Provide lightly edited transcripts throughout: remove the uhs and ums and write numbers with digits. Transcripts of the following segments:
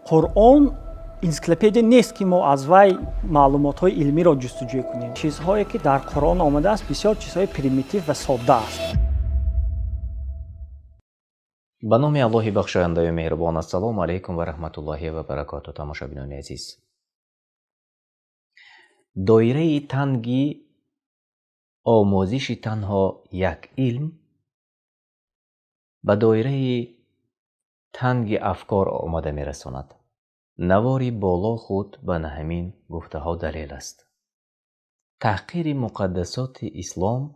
قرآن انسیکلوپدیا نیست که ما از وی معلومات‌های علمی را جستجو کنیم. چیزهایی که در قرآن آمده است بسیار چیزهای پریمیتیو و ساده است. به نام الله بخشاینده و مهربان. السلام علیکم و رحمت الله و برکاته. تماشابینان عزیز، دایره تنگی آموزش تنها یک علم به دایره تنگ افکار آمده می رساند. نواری بالا خود به همین گفته ها دلیل است. تحقیر مقدسات اسلام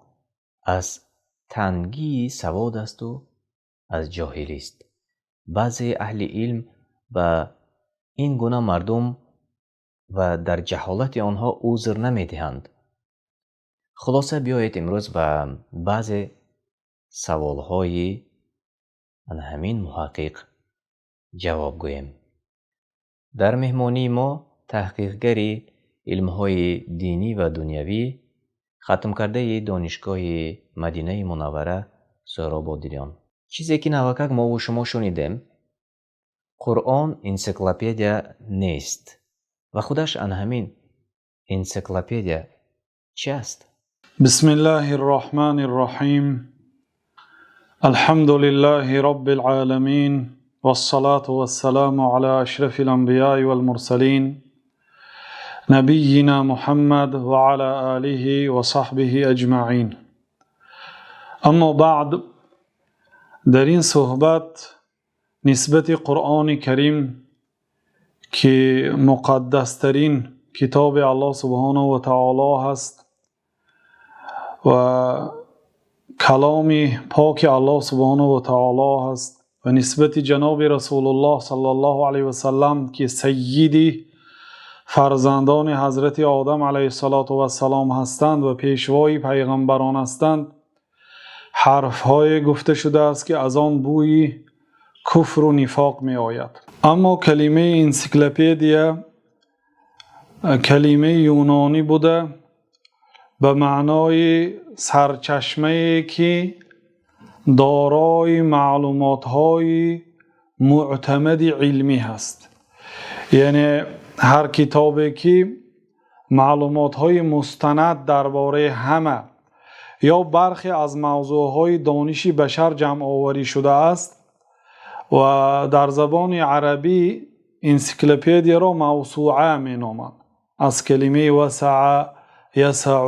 از تنگی سواد است و از جاهلی است. بعضی اهل علم به این گونه مردم و در جهالت آنها عذر نمی دهند. خلاصه بیایید امروز به بعضی سوالهای همین محقق جواب گوییم. در مهمانی ما تحقیقگری علمهای دینی و دنیوی، ختم کرده دانشگاه مدینه منوره سهراب آدریان. چیزی که نوکک ما و شما شنیدیم، قرآن انسیکلوپدیا نیست و خودش همین انسیکلوپدیا چی است؟ بسم الله الرحمن الرحیم. الحمد لله رب العالمین والصلاة والسلام على اشرف الانبیاء والمرسلین نبینا محمد و علی آله و صحبه اجمعین. اما بعد، در این صحبت نسبت قرآن کریم که مقدسترین کتاب الله سبحانه و تعالی هست و کلام پاک الله سبحانه و تعالی هست و نسبت جناب رسول الله صلی الله علیه و سلم که سیدی فرزندان حضرت آدم علیه السلام هستند و پیشوای پیغمبران هستند، حرفهای گفته شده است که از آن بوی کفر و نفاق می آید. اما کلمه انسیکلوپدیا کلمه یونانی بوده به معنای سرچشمه که دارای معلومات‌های معتمد علمی هست. یعنی هر کتابی که معلومات‌های مستند درباره همه یا برخی از موضوعهای دانش بشر جمع آوری شده است و در زبان عربی انسیکلوپدیا را موسوعه می نامند. از کلمه وسع یسع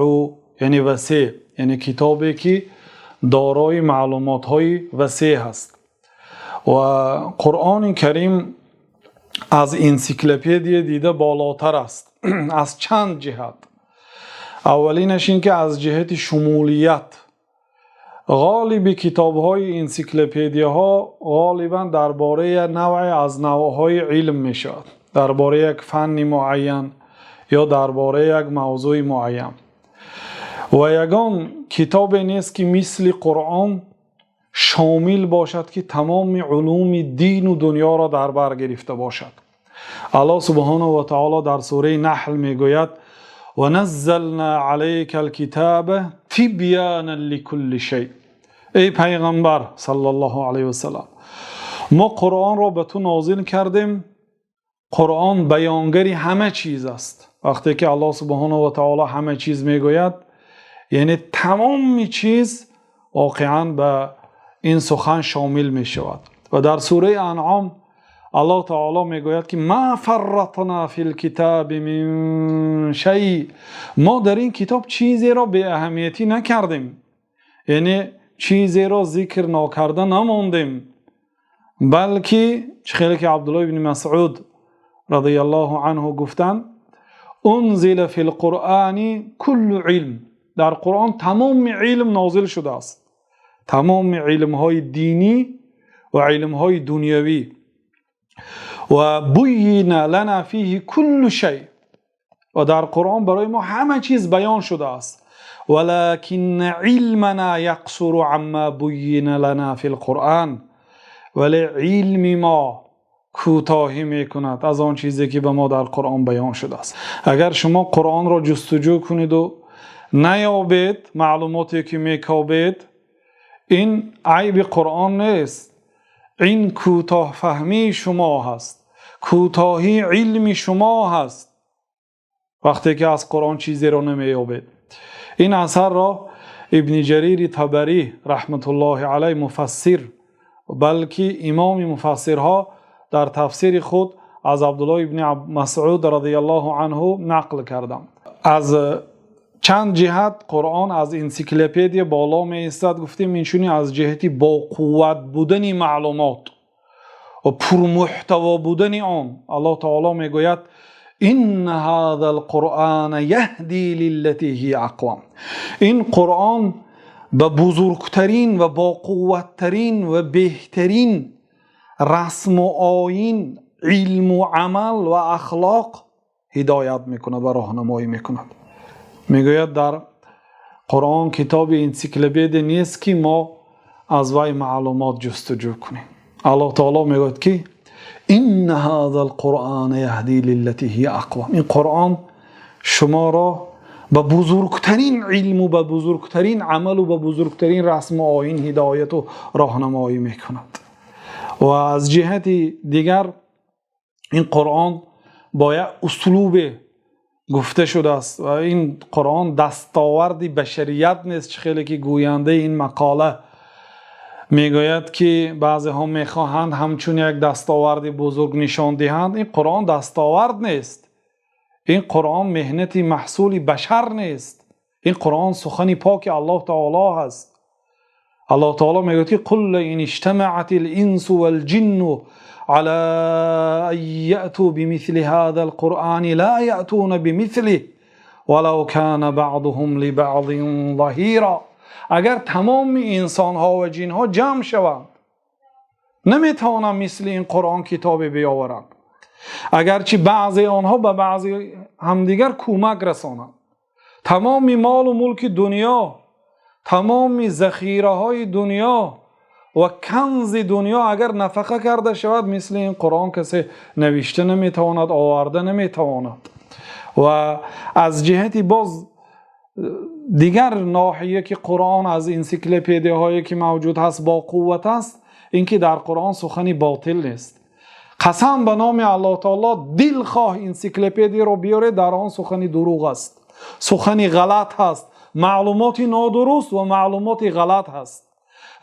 یعنی وسیع، یعنی کتابی که دارای معلومات‌های وسیع هست. و قرآن کریم از انسیکلوپدیا دیده بالاتر است از چند جهت. اولینش این که از جهت شمولیت، غالب کتاب‌های انسیکلوپدیا ها غالبا درباره نوعی از نوع‌های علم میشود، درباره یک فن معین یا درباره یک موضوع معین. و یگان کتاب نیست که مثل قرآن شامل باشد که تمام علوم دین و دنیا را در بر گرفته باشد. الله سبحانه و تعالی در سوره نحل میگوید و نزلنا علیک الکتاب تبیانا لکل شیء. ای پیغمبر صلی الله علیه و سلم، ما قرآن را به تو نازل کردیم. قرآن بیانگری همه چیز است. وقتی که الله سبحانه و تعالی همه چیز میگوید، یعنی تمام چیز واقعا به این سخن شامل می شود. و در سوره انعام الله تعالی میگوید که ما فرطنا فی الکتاب من شیء، ما در این کتاب چیزی را به اهمیتی نکردیم، یعنی چیزی را ذکر نکرده نماندیم، بلکه خیلی که عبدالله بن مسعود رضی الله عنه گفتند انزل فی القرآن کل علم، در قرآن تمام علم نازل شده است، تمام علم های دینی و علم های دنیوی. و بین لنا فیه کل شیء، و در قرآن برای ما همه چیز بیان شده است. ولکن علمنا یقصر عما بین لنا فی القرآن، ولی علم ما کوتاهی میکند از آن چیزی که به ما در قرآن بیان شده است. اگر شما قرآن را جستجو کنید و نیابید معلوماتی که میکابید، این عیب قرآن نیست، این کوتاه فهمی شما هست. کوتاهی علم شما هست وقتی که از قرآن چیزی را نمی‌یابید. این اثر را ابن جریر طبری رحمت الله علیه مفسر بلکه امام مفسرها در تفسیر خود از عبدالله ابن مسعود رضی الله عنه نقل کردند. از چند جهت قرآن از انسیکلوپدیا بالا می ایستد. گفتیم اینشونی از جهتی با قوت بودن معلومات و پرمحتوا بودن آن. الله تعالی می گوید این هذا القرآن یهدی للتی هی اقوم. این قرآن به بزرگترین و با قوتترین و بهترین رسم و آیین، علم و عمل و اخلاق هدایت میکند و راهنمایی میکند. میگوید در قرآن کتاب انسیکلوپدی نیست که ما از وی معلومات جستجو کنیم. الله تعالی میگوید که این هذا القرآن یهدی للتی هی اقوم. این قرآن شما را به بزرگترین علم و به بزرگترین عمل و به بزرگترین رسم و آیین هدایت و راهنمایی میکند. و از جهت دیگر این قرآن با یک اسلوب گفته شده است و این قرآن دستاورد بشریت نیست. خیلی که گوینده این مقاله میگوید که بعضی ها میخواهند همچون یک دستاورد بزرگ نشان دهند. این قرآن دستاورد نیست. این قرآن مهنت محصول بشر نیست. این قرآن سخن پاک الله تعالی هست. الله تعالی میگوید که قل ان اجتمعت الانس والجن على ان یأتوا بمثل هذا القرآن لا یأتون بمثله ولو كان بعضهم لبعض ظهیرا. اگر تمام انسان ها و جن ها جمع شوند نمیتوانند مثل این قرآن کتاب بیاورند، اگرچه بعضی آنها به بعضی همدیگر کمک رسانند. تمام مال و ملک دنیا، تمام ذخیره های دنیا و کنز دنیا اگر نفقه کرده شود مثل این قرآن کسی نوشته نمیتواند، آورده نمیتواند. و از جهتی باز دیگر ناحیه که قرآن از انسیکلوپدی هایی که موجود هست با قوت است، اینکه در قرآن سخنی باطل نیست. قسم به نام الله تعالی دلخواه انسیکلوپدی رو بیاره در آن سخنی دروغ است، سخنی غلط هست، معلومات نادرست و معلومات غلط هست.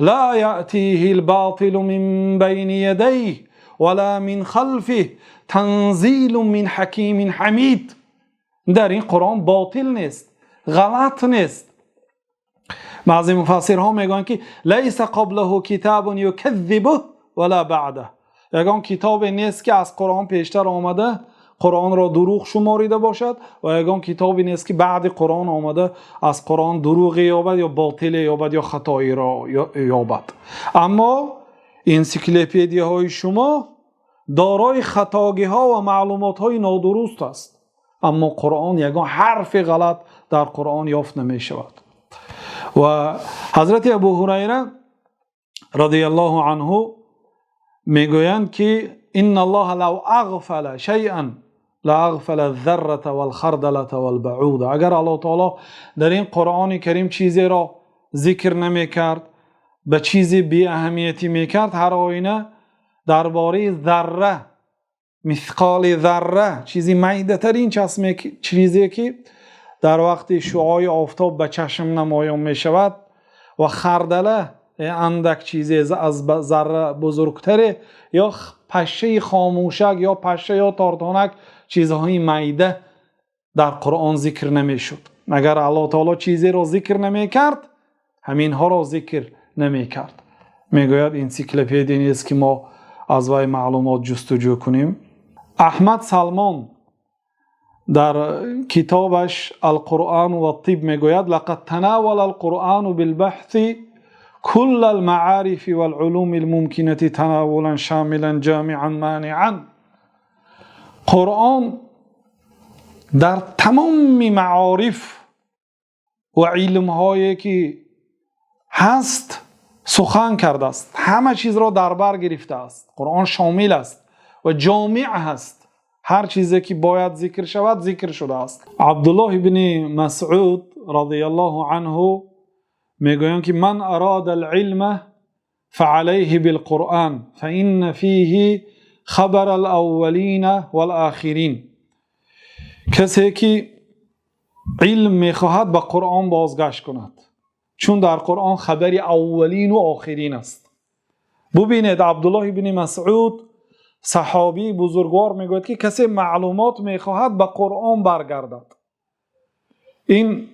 لا یأتیه الباطل من بین یدیه ولا من خلفه تنزیل من حکیم حمید. در این قرآن باطل نیست، غلط نیست. بعضی مفسرها میگن که لیس قبله کتاب یکذبه ولا بعده. یگان کتاب نیست که از قرآن پیشتر آمده قرآن را دروغ شماریده باشد و یگان کتابی نیست که بعد قرآن آمده از قرآن دروغ یابد یا باطل یابد یا خطایی را یابد. اما انسیکلوپدی های شما دارای خطاگی ها و معلومات های نادرست است، اما قرآن یگان حرف غلط در قرآن یافت نمی شود. و حضرت ابو هریره رضی الله عنه میگویند که ان الله لو اغفل شیئا لاغفل الذره والخردله والبعوضه. اگر الله تعالی در این قرآن کریم چیزی را ذکر نمی کرد، به چیزی بی اهمیتی می کرد، هر آینه درباره ذره، مثقال ذره، چیزی میده ترین چیزی که در وقت شعاع آفتاب به چشم نمایان می شود و خردله اندک چیزی از ذره بزرگتره یا پشه خاموشک یا پشه یا تارتانک چیزهای میده در قرآن ذکر نمی شد. اگر الله تعالی چیزی را ذکر نمی کرد همین ها را ذکر نمی کرد. می گوید انسیکلوپدی نیست که ما از وی معلومات جستجو کنیم. احمد سلمان در کتابش القرآن و الطب می گوید لقد تناول القرآن بالبحث كل المعارف والعلوم الممكنة تناولا شاملا جامعا مانعا. قرآن در تمام معارف و علم هایی که هست سخن کرده است، همه چیز را در بر گرفته است. قرآن شامل است و جامع هست، هر چیزی که باید ذکر شود ذکر شده است. عبدالله بن مسعود رضی الله عنه میگویند که من اراد العلم فعليه بالقرآن فإن فيه خبر الاولین والآخرین. کسی که علم میخواهد به قرآن بازگشت کند، چون در قرآن خبر اولین و آخرین است. ببینید عبدالله بن مسعود صحابی بزرگوار میگوید که کسی معلومات میخواهد به قرآن برگردد. این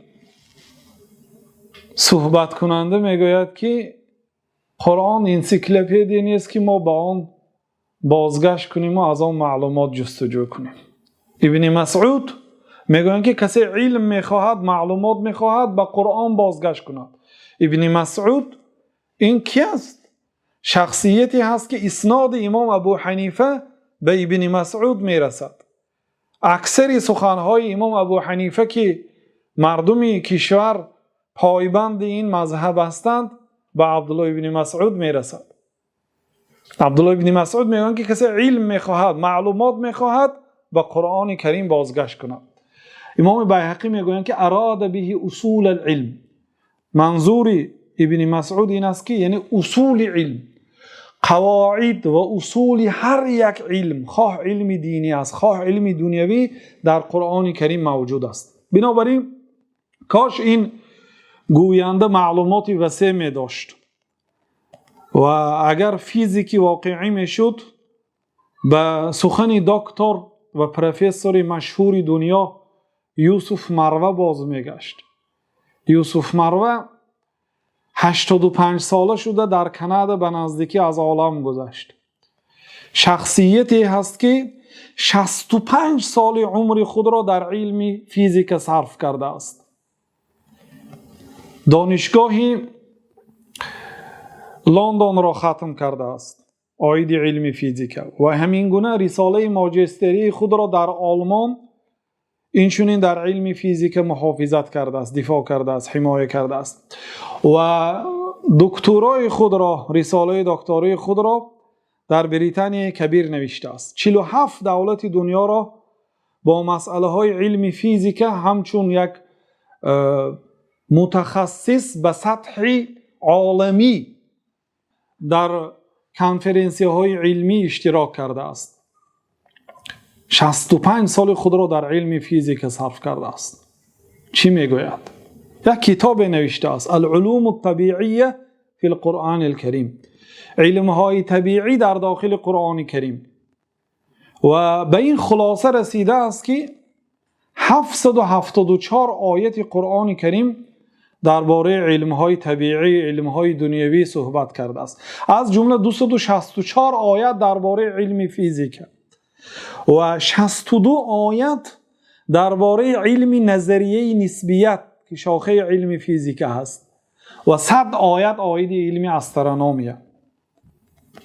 صحبت کننده میگوید که قرآن انسیکلوپدی نیست که ما با آن بازگشت کنیم و از آن معلومات جستجو کنیم. ابن مسعود میگوید که کسی علم میخواهد، معلومات میخواهد، به قرآن بازگشت کند. ابن مسعود این کی است؟ شخصیتی هست که اسناد امام ابو حنیفه به ابن مسعود میرسد. اکثر سخنهای امام ابو حنیفه که مردم کشور پایبند این مذهب هستند به عبدالله ابن مسعود میرسد. عبدالله ابن مسعود میگن که کسی علم میخواهد، معلومات میخواهد، به قرآن کریم بازگشت کند. امام بیهقی میگویند که اراد به اصول العلم. منظور ابن مسعود این است که یعنی اصول علم، قواعد و اصول هر یک علم، خواه علم دینی است خواه علم دنیوی، در قرآن کریم موجود است. بنابراین کاش این گوینده معلوماتی وسیع می داشت و اگر فیزیکی واقعی می شد به سخن دکتر و پروفسور مشهور دنیا یوسف مروه باز می گشت. یوسف مروه 85 ساله شده در کانادا به نزدیکی از عالم گذشت. شخصیتی هست که 65 سال عمر خود را در علم فیزیک صرف کرده است. دانشگاهی لندن را ختم کرده است، عاید علم فیزیک، و همین گونه رساله ماجستری خود را در آلمان اینچنین در علم فیزیک محافظت کرده است، دفاع کرده است، حمایت کرده است و دکترای خود را، رساله دکترای خود را در بریتانیا کبیر نوشته است. 47 دولت دنیا را با مسئله های علم فیزیک همچون یک متخصص به سطح عالمی در کنفرانسی های علمی اشتراک کرده است. 65 سال خود را در علم فیزیک صرف کرده است. چی میگوید؟ یک کتاب نوشته است، العلوم الطبیعیه فی القرآن الکریم، علم های طبیعی در داخل قرآن کریم، و به این خلاصه رسیده است که 774 آیت قرآن کریم درباره علم های طبیعی، علم های دنیوی صحبت کرده است. از جمله 264 آیت درباره علم فیزیک و 62 آیت درباره علم نظریه نسبیت که شاخه علم فیزیک هست و 100 آیت علم استرونومیه.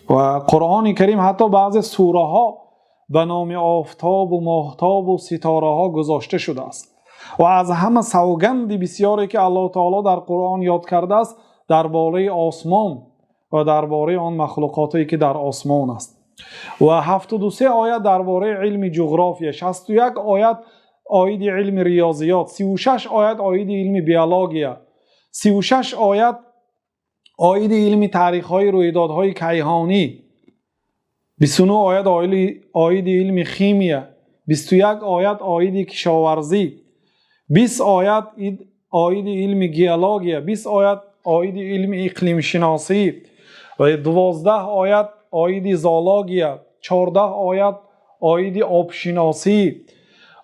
و قرآن کریم حتی بعض سوره ها به نام آفتاب و ماهتاب و ستاره ها گذاشته شده است. و از همه سوگند بسیاری که الله تعالی در قرآن یاد کرده است درباره آسمان و درباره آن مخلوقاتی که در آسمان است. و 73 آیت درباره علم جغرافیا، 61 آیت آیت علم ریاضیات، 36 آیت آیت علم بیولوژیا، 36 آیت آیت علم تاریخ های رویدادهای کیهانی، 29 آیت آیت علم خیمیا، 21 آیت آیت کشاورزی، 20 آیت آیت علم گیولوژیا، 20 آیت آیت علم اقلیم شناسی و 12 آیت آیت زولوژیا، 14 آیت آیت آب شناسی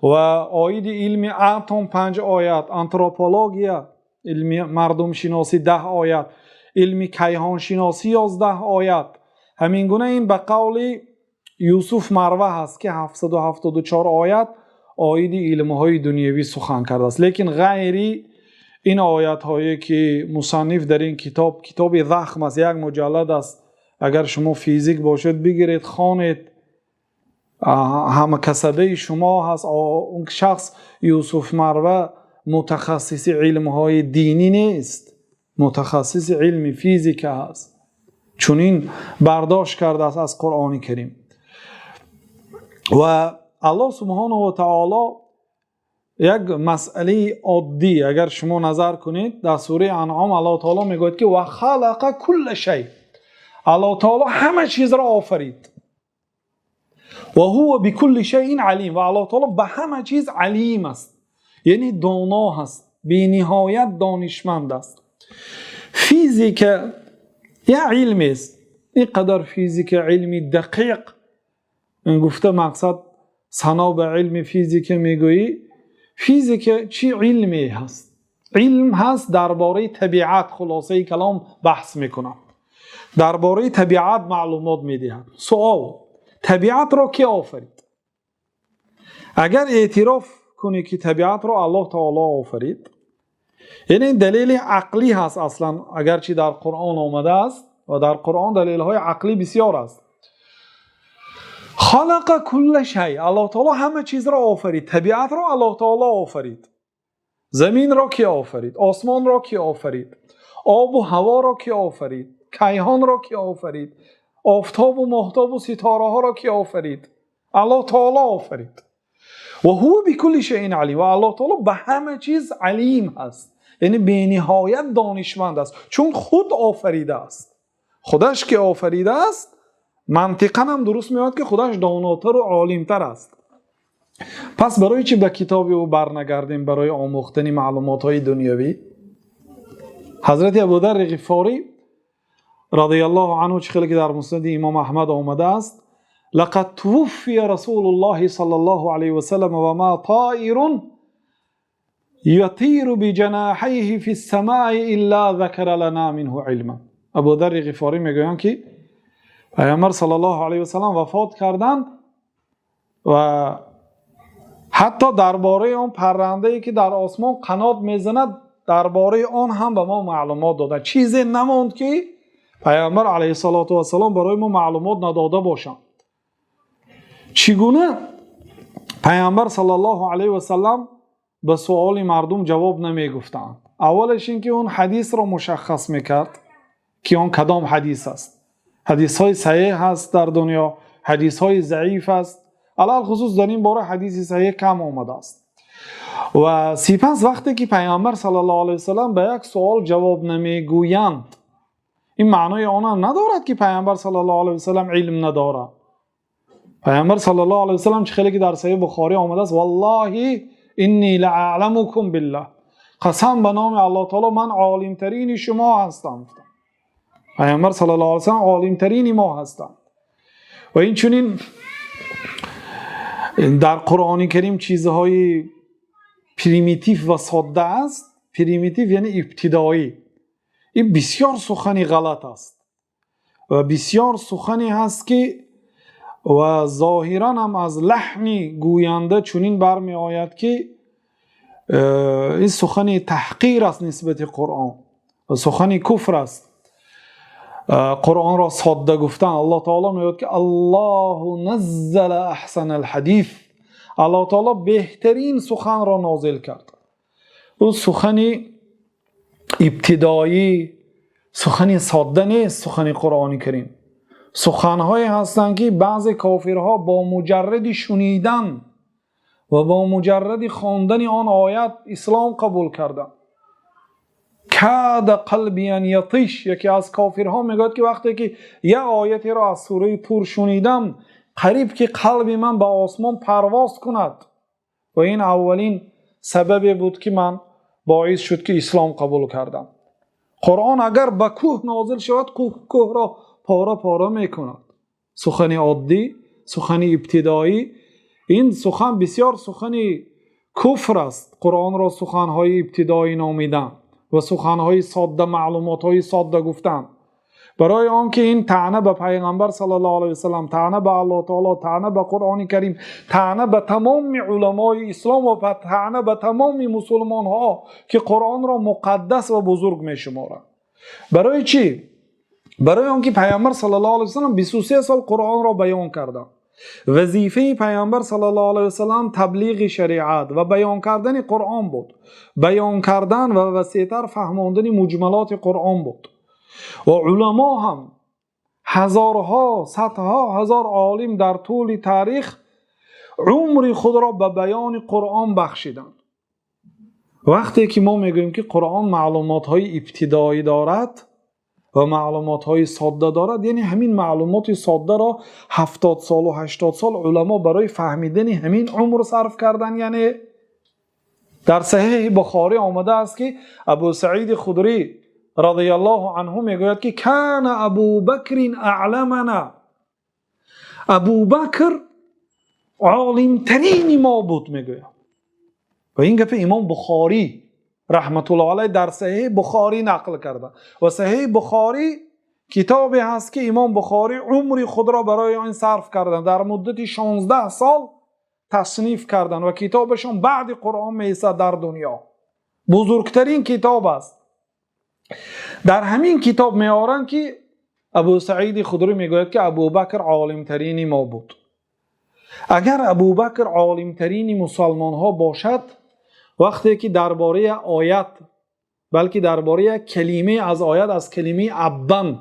و آیت علم اتم، 5 آیت آنتروپولوژیا علم مردم شناسی، 10 آیت علم کیهان شناسی، 11 آیت. همین گونه این به قول یوسف مروه هست که 774 آیت آیت علم های دنیوی سخن کرده است. لیکن غیری این آیت هایی که مصنف در این کتاب ضخم است، یک مجلد است، اگر شما فیزیک باشد بگیرید خوانید، همه کسبه شما هست. اون شخص یوسف مروه متخصص علم های دینی نیست، متخصص علم فیزیک هست، چون این برداشت کرده است از قرآن کریم. و الله سبحانه و تعالی یک مسئله عادی اگر شما نظر کنید در سوره انعام الله تعالی میگوید که و خلق کل شیء، الله تعالی همه چیز را آفرید. و هو بكل شيء علیم، و الله تعالی به همه چیز علیم است، یعنی دانا هست، بی نهایت دانشمند است. فیزیک یه علم است، اینقدر فیزیک علمی دقیق. این گفته مقصد ثنا به علم فیزیک میگویی، فیزیک چی علمی هست؟ علم هست درباره طبیعت. خلاصه کلام بحث میکنم، درباره طبیعت معلومات میدهد. سوال: طبیعت را کی آفرید؟ اگر اعتراف کنی که طبیعت را الله تعالی آفرید، یعنی دلیل عقلی هست. اصلا اگرچه در قرآن آمده است و در قرآن دلیل های عقلی بسیار است. خلق کل شیء، الله تعالی همه چیز را آفرید. طبیعت را الله تعالی آفرید. زمین را کی آفرید؟ آسمان را کی آفرید؟ آب و هوا را کی آفرید؟ کیهان را کی آفرید؟ آفتاب و ماهتاب و ستاره ها را کی آفرید؟ الله تعالی آفرید. و هو بكل شیء علیم، و الله تعالی به همه چیز علیم هست، یعنی بی نهایت دانشمند است، چون خود آفریده است. خودش که آفریده است، منطقاً هم درست میاد که خودش داناتر و عالمتر است. پس برای چی به کتاب او برنگردیم برای آموختن معلومات های دنیوی؟ حضرت ابوذر غفاری رضی الله عنه چه خیلی که در مسند امام احمد آمده است: لقد توفی رسول الله صلی الله علیه و سلم و ما طائر یطیر بجناحیه فی السماء الا ذکر لنا منه علما. ابوذر غفاری میگویند که پیامبر صلی الله علیه و سلم وفات کردند و حتی درباره آن پرنده‌ای که در آسمان قنات میزند، درباره آن هم به ما معلومات دادند. چیزی نماند که پیامبر علیه السلام برای ما معلومات نداده باشند. چگونه پیامبر صلی الله علیه و سلم به سوال مردم جواب نمی گفتند؟ اولش این که اون حدیث را مشخص میکرد که اون کدام حدیث است. حدیث های صحیح هست در دنیا، حدیث های ضعیف است. علال خصوص در این باره حدیث صحیح کم آمده است. و سپس وقتی که پیامبر صلی الله علیه و سلم به یک سوال جواب نمیگویند، این معنای آن ندارد که پیامبر صلی الله علیه و سلم علم ندارد. پیامبر صلی الله علیه و سلم چه خیلی که در صحیح بخاری آمده است: والله انی لأعلمکم بالله، قسم به نام الله تعالی من عالم ترین شما هستم. پیامبر صلی الله علیه و سلم عالم ترین ما هستند. و این چنین در قرآن کریم چیزهای پریمیتیو و ساده است. پریمیتیو یعنی ابتدایی. این بسیار سخنی غلط است و بسیار سخنی هست که و ظاهرا هم از لحنی گوینده چنین برمی آید که این سخنی تحقیر است نسبت قرآن و سخنی کفر است. قرآن را ساده گفتن. الله تعالی میگوید که الله نزل احسن الحدیث، الله تعالی بهترین سخن را نازل کرد. اون سخنی ابتدایی، سخنی ساده نیست. سخن قرآن کریم سخنهایی هستند که بعضی کافرها با مجرد شنیدن و با مجرد خواندن آن آیت اسلام قبول کردند. کاد قلبی ان یطیش، یکی از کافرها میگوید که وقتی که یه آیتی را از سوره طور شنیدم، قریب که قلب من به آسمان پرواز کند. و این اولین سببی بود که من باعث شد که اسلام قبول کردم. قرآن اگر به کوه نازل شود، کوه را پاره پاره میکند. سخن عادی، سخن ابتدایی، این سخن بسیار سخن کفر است. قرآن را سخنهای ابتدایی نامیدن و سخنهای ساده، معلوماتهای ساده گفتن، برای آنکه این طعنه به پیغمبر صلی الله علیه و سلم، طعنه به الله تعالی، طعنه به قرآن کریم، طعنه به تمام علمای اسلام و طعنه به تمام مسلمان ها که قرآن را مقدس و بزرگ می شمارند. برای چی؟ برای آنکه پیامبر صلی الله علیه و سلم 23 سال قرآن را بیان کرده. وظیفه پیامبر صلی الله علیه و سلم تبلیغ شریعت و بیان کردن قرآن بود. بیان کردن و وسیع‌تر فهماندن مجملات قرآن بود. و علما هم هزارها، صدها هزار عالم در طول تاریخ عمر خود را به بیان قرآن بخشیدند. وقتی که ما میگوییم که قرآن معلومات های ابتدایی دارد، و معلومات های ساده دارد، یعنی همین معلومات ساده را 70 سال و 80 سال علما برای فهمیدن همین عمر صرف کردن. یعنی در صحیح بخاری آمده است که ابو سعید خدری رضی الله عنه میگوید که کان ابو بکر اعلمنا، ابو بکر عالم ترین ما بود میگوید. و این گپ امام بخاری رحمت الله علیه در صحیح بخاری نقل کرده و صحیح بخاری کتابی هست که امام بخاری عمر خود را برای آن صرف کردن، در مدت 16 سال تصنیف کردن و کتابشون بعد قرآن میسه در دنیا، بزرگترین کتاب است. در همین کتاب میارن که ابو سعید خدری میگوید که ابو بکر عالم ترین ما بود. اگر ابو بکر عالم ترین مسلمان ها باشد، وقتی که درباره آیت، بلکه درباره کلمه از آیت، از کلمه ابن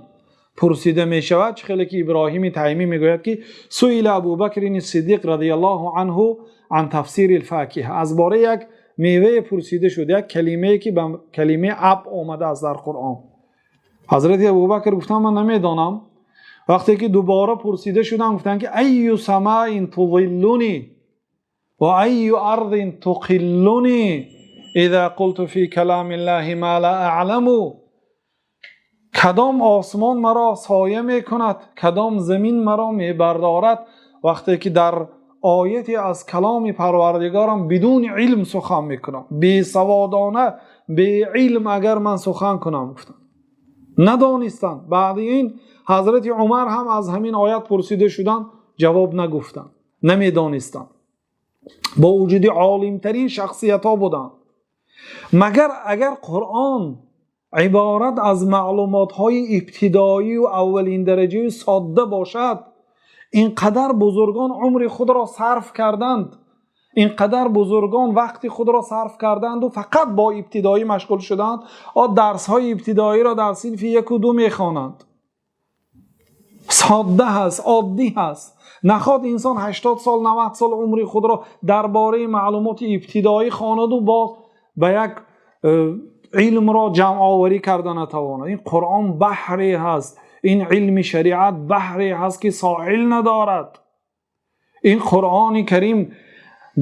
پرسیده می شود، خیلی که ابراهیم تیمی میگوید که سئل ابو بکر صدیق رضی الله عنه عن تفسیر الفاکهه، از باره یک میوه پرسیده شد، یک کلمه که به کلمه اب آمده است در قرآن. حضرت ابو بکر گفتن من نمیدانم. وقتی که دوباره پرسیده شدن گفتن که ای سماء تظلنی و ای ارض تقلنی اذا قلت فی کلام الله ما لا اعلم، کدام آسمان مرا سایه می کند، کدام زمین مرا می بردارد وقتی که در آیتی از کلام پروردگارم بدون علم سخن می کنم، بی سوادانه بی علم اگر من سخن کنم. گفتم ندانستن. بعد این حضرت عمر هم از همین آیت پرسیده شدن، جواب نگفتن، نمیدانستن، با وجود عالم ترین شخصیت ها بودن. مگر اگر قرآن عبارت از معلومات های ابتدایی و اولین درجه ساده باشد، اینقدر بزرگان عمر خود را صرف کردند، اینقدر بزرگان وقت خود را صرف کردند و فقط با ابتدایی مشغول شدند، درس های ابتدایی را در صنف 1 و 2 میخوانند. ساده هست، عادی هست. نخواد انسان 80 سال 90 سال عمر خود را درباره معلومات ابتدایی خواند و باز به یک علم را جمع آوری کردن نتواند. این قرآن بحری هست، این علم شریعت بحری هست که ساحل ندارد. این قرآن کریم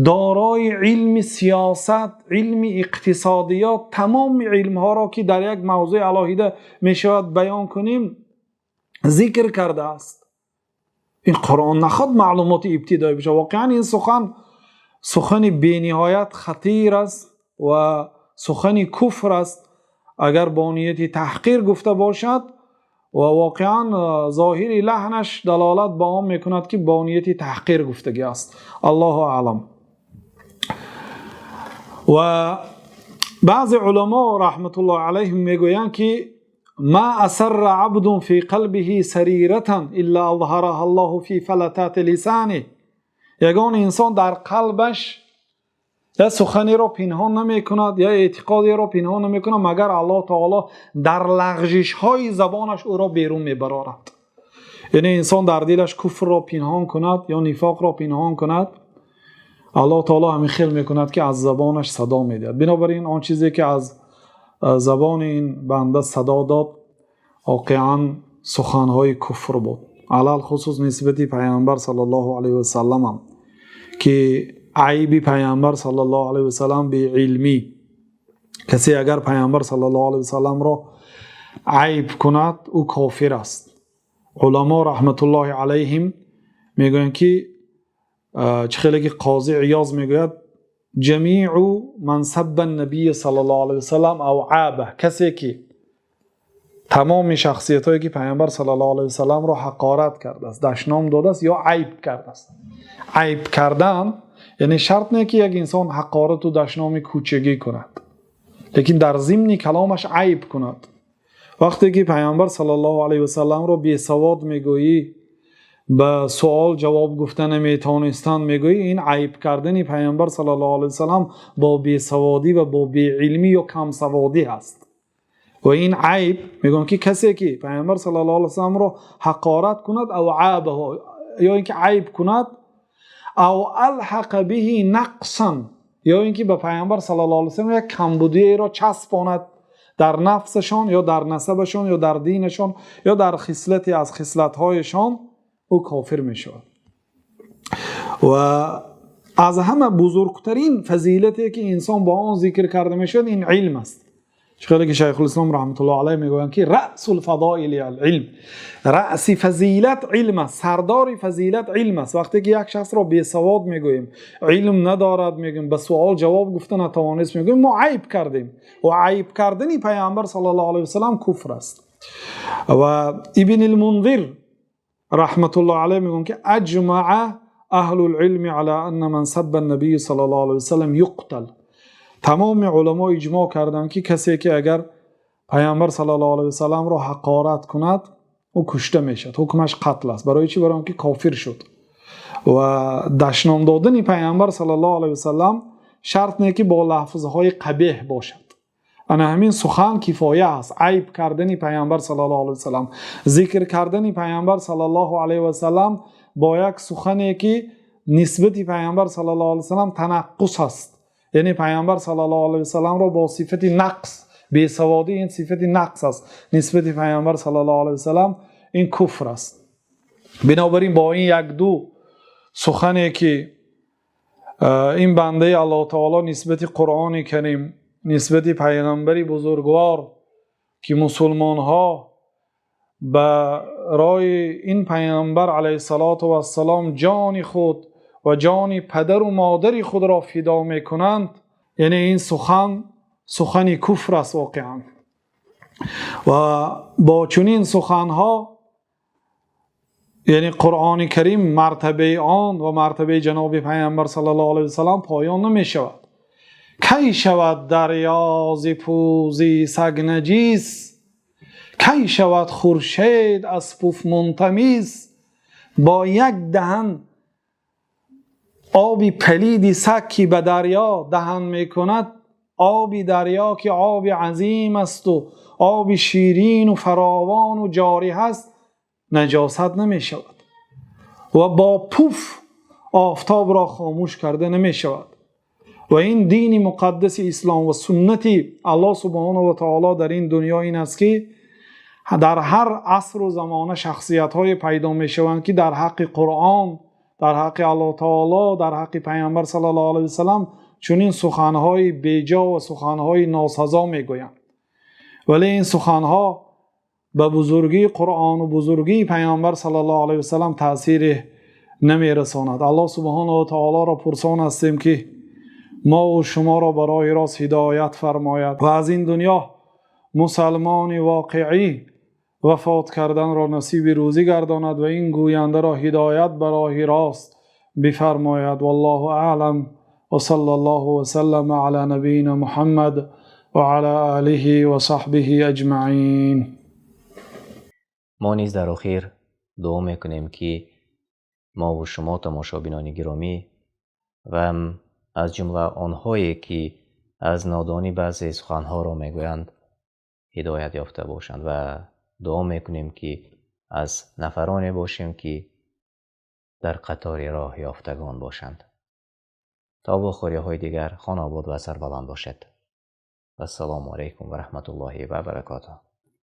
دارای علم سیاست، علم اقتصادیات، تمام علم ها را که در یک موضوع علاهیده می شود بیان کنیم ذکر کرده است. این قرآن نخواد معلومات ابتدایی بشه. واقعا این سخن بی نهایت خطیر است و سخن کفر است اگر با نیت تحقیر گفته باشد و واقعا ظاهر لحنش دلالت به آن میکند که با نیت تحقیر گفتگی است. الله اعلم. و بعض علما رحمت الله علیهم میگویند که ما اسر عبد فی قلبه سریرة الا اظهرها الله فی فلتات لسانه. یگان انسان در قلبش یا سخنی را پنهان نمی کند یا اعتقادی را پنهان نمی کند مگر الله تعالی در لغزش های زبانش او را بیرون می برارد. یعنی انسان در دلش کفر را پنهان کند یا نفاق را پنهان کند، الله تعالی همین خیل می کند که از زبانش صدا می دهد. بنابراین آن چیزی که از زبان این بنده صدا داد واقعا سخنهای کفر بود، علل خصوص نسبت پیامبر صلی الله علیه و سلم هم که عیب پیامبر صلی الله علیه و سلم به علمی. کسی اگر پیامبر صلی الله علیه و سلم را عیب کند او کافر است. علما رحمت الله علیهم میگویند که خیلی که قاضی عیاض میگوید جمیع من سب النبی صلی الله علیه و سلم او عابه، کسی که تمام شخصیت هایی که پیامبر صلی الله علیه و سلم را حقارت کرده است، دشنام داده است یا عیب کرده است. عیب کردن یعنی شرط نه که یک انسان حقارت و دشنام کوچگی کند، لیکن در ضمن کلامش عیب کند. وقتی که پیامبر صلی الله علیه و سلم را بی سواد میگویی، به سوال جواب گفتن نمیتونستن میگویی، این عیب کردن پیامبر صلی الله علیه و سلم با بی سوادی و با بی علمی یا کم سوادی هست. و این عیب میگن که کسی که پیامبر صلی الله علیه و سلم را حقارت کند او عابه، یا اینکه عیب کند، او الحق به نقصا، یا اینکه به پیامبر صلی الله علیه و سلم یک کمبودی را چسباند در نفسشان یا در نسبشان یا در دینشان یا در خصلتی از خصلت‌هایشان او کافر می شود. و از همه بزرگترین فضیلتی که انسان با آن ذکر کرده می شود این علم است. خیلی که شیخ الاسلام رحمت الله علیه میگویند که رأس الفضائل العلم، رأس فضیلت علم است، سردار فضیلت علم است. وقتی که یک شخص را بیسواد میگوییم، علم ندارد، میگیم به سوال جواب گفته نتوانست، میگوییم ما عیب کردیم. و عیب کردن پیامبر صلی الله علیه و سلم کفر است. و ابن المنذر رحمت الله علیه میگویند که اجمع اهل العلم على ان من سب النبی صلی الله علیه و سلم یقتل. تمام علما اجماع کردند که کسی که اگر پیامبر صلی الله علیه و سلم را حقارت کند او کشته میشد، حکمش قتل است. برای چی؟ برای اینکه کافر شد. و دشنام دادن پیامبر صلی الله علیه و سلم شرط نه که با لفظهای قبیح باشد. انا همین سخن کفایه است. عیب کردن پیامبر صلی الله علیه و سلم، ذکر کردن پیامبر صلی الله علیه و سلم با یک سخنی که نسبت پیامبر صلی الله علیه و سلم تنقص است، یعنی پیامبر صلی الله علیه و سلم را با صفت نقص، بیسوادی این صفت نقص است نسبت پیامبر صلی الله علیه و سلم، این کفر است. بنابراین با این یک دو سخنی که این بنده الله تعالی نسبت قرآن کریم، نسبت پیغمبری بزرگوار که مسلمان ها به رای این پیامبر علیه السلام جان خود و جان پدر و مادر خود را فدا میکنند، یعنی این سخن کفر است واقعا. و با چنین سخنها یعنی قرآن کریم مرتبه آن و مرتبه جناب پیامبر صلی الله علیه و سلم پایان نمی شود. کی شود دریا ز پوزی سگ نجیس، کی شود خورشید از پف منتمیز. با یک دهن آبی پلیدی سکی به دریا دهن میکند، آبی دریا که آب عظیم است و آب شیرین و فراوان و جاری هست نجاست نمی شود. و با پوف آفتاب را خاموش کرده نمی شود. و این دین مقدس اسلام و سنتی الله سبحانه و تعالی در این دنیا این است که در هر عصر و زمانه شخصیت های پیدا می شوند که در حق قرآن، در حق الله تعالی، در حق پیامبر صلی الله علیه و سلم چنین سخنهای بیجا و سخنهای ناسزا می گویند. ولی این سخنها به بزرگی قرآن و بزرگی پیامبر صلی الله علیه و سلم تأثیر نمی رساند. الله سبحانه و تعالی را پرسان هستیم که ما و شما را برای راست هدایت فرماید و از این دنیا مسلمان واقعی وفات کردن را نصیب روزی گرداند و این گوینده را هدایت برای راست بفرماید. والله اعلم و صلی الله و سلم علی نبینا محمد و علی آله و صحبه اجمعین. ما نیز در آخر دعا میکنیم که ما و شما تماشابینان گرامی و از جمله آنهایی که از نادانی بعضی سخنها را میگویند هدایت یافته باشند و دعا میکنیم که از نفرانی باشیم که در قطار راه یافتگان باشند. تا بخوری های دیگر خان آباد و سربلند باشد. و السلام علیکم و رحمت الله و برکاته.